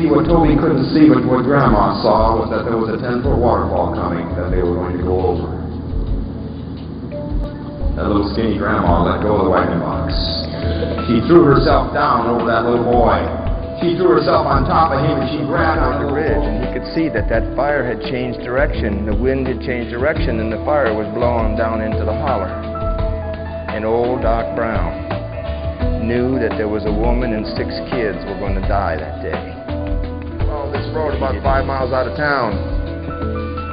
see, what Toby couldn't see, but what Grandma saw, was that there was a 10-foot waterfall coming that they were going to go over. That little skinny Grandma let go of the wagon box. She threw herself down over that little boy. She threw herself on top of him and she grabbed on the ridge, and he could see that that fire had changed direction. The wind had changed direction, and the fire was blowing down into the holler. And old Doc Brown knew that there was a woman and 6 kids were going to die that day. Well, this road about 5 miles out of town.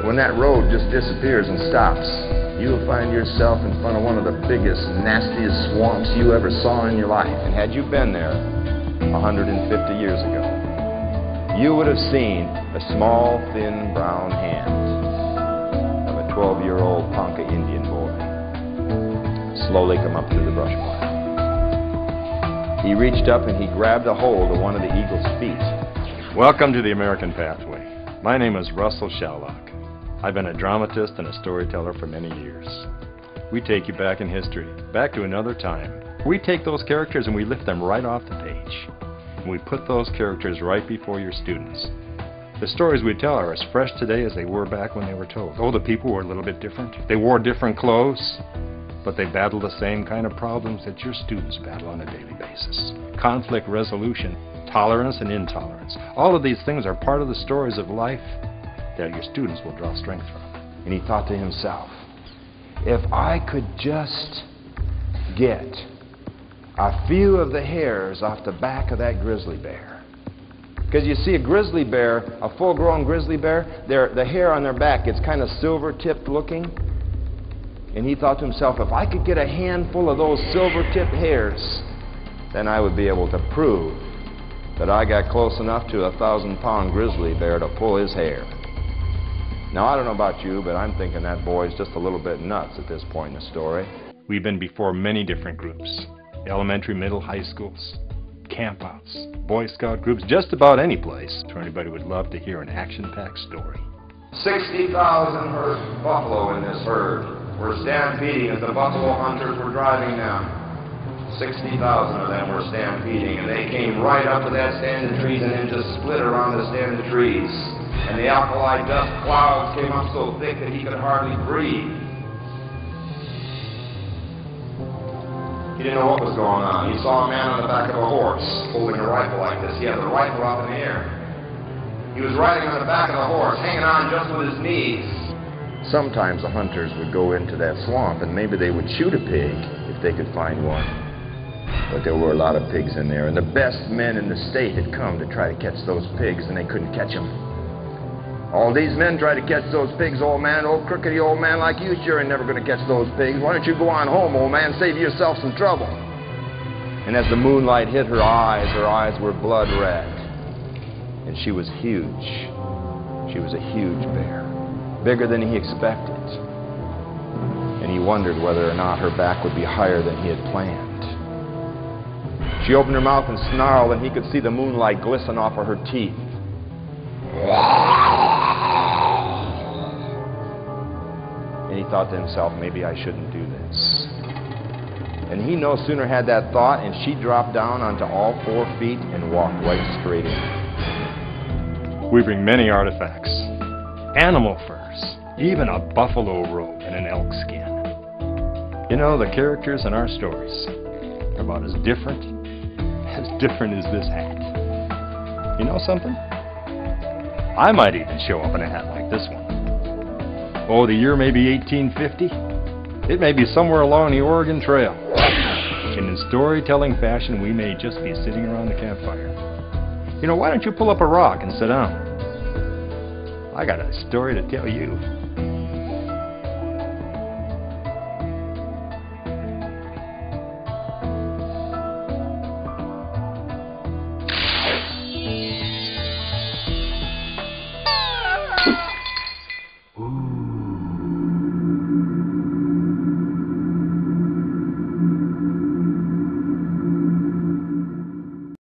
When that road just disappears and stops, you'll find yourself in front of one of the biggest, nastiest swamps you ever saw in your life. And had you been there 150 years ago, you would have seen a small, thin, brown hand of a 12-year-old Ponca Indian boy slowly come up through the brush pile. He reached up and he grabbed a hold of one of the eagle's feet. Welcome to the American Pathway. My name is Russ Schallock. I've been a dramatist and a storyteller for many years. We take you back in history, back to another time. We take those characters and we lift them right off the page. And we put those characters right before your students. The stories we tell are as fresh today as they were back when they were told. Oh, the people were a little bit different. They wore different clothes, but they battled the same kind of problems that your students battle on a daily basis. Conflict resolution, tolerance and intolerance. All of these things are part of the stories of life that your students will draw strength from. And he thought to himself, if I could just get a few of the hairs off the back of that grizzly bear. Because you see, a grizzly bear, a full-grown grizzly bear, the hair on their back, it's kind of silver-tipped looking. And he thought to himself, if I could get a handful of those silver-tipped hairs, then I would be able to prove that I got close enough to a 1,000-pound grizzly bear to pull his hair. Now, I don't know about you, but I'm thinking that boy's just a little bit nuts at this point in the story. We've been before many different groups. Elementary, middle, high schools, campouts, Boy Scout groups, just about any place where anybody would love to hear an action-packed story. 60,000 herds of buffalo in this herd were stampeding as the buffalo hunters were driving them. 60,000 of them were stampeding, and they came right up to that stand of trees and then just split around the stand of trees. And the alkali dust clouds came up so thick that he could hardly breathe. He didn't know what was going on. He saw a man on the back of a horse holding a rifle like this. He had the rifle up in the air. He was riding on the back of the horse, hanging on just with his knees. Sometimes the hunters would go into that swamp and maybe they would shoot a pig if they could find one. But there were a lot of pigs in there, and the best men in the state had come to try to catch those pigs, and they couldn't catch them. All these men tried to catch those pigs, old man, old crookedy old man like you sure ain't never going to catch those pigs. Why don't you go on home, old man, save yourself some trouble. And as the moonlight hit her eyes were blood red. And she was huge. She was a huge bear, bigger than he expected. And he wondered whether or not her back would be higher than he had planned. She opened her mouth and snarled, and he could see the moonlight glisten off of her teeth. And he thought to himself, maybe I shouldn't do this. And he no sooner had that thought, and she dropped down onto all 4 feet and walked right straight in. We bring many artifacts, animal furs, even a buffalo robe and an elk skin. You know, the characters in our stories are about as different as this hat. You know something? I might even show up in a hat like this one. Oh, the year may be 1850. It may be somewhere along the Oregon Trail. And in storytelling fashion, we may just be sitting around the campfire. You know, why don't you pull up a rock and sit down? I got a story to tell you.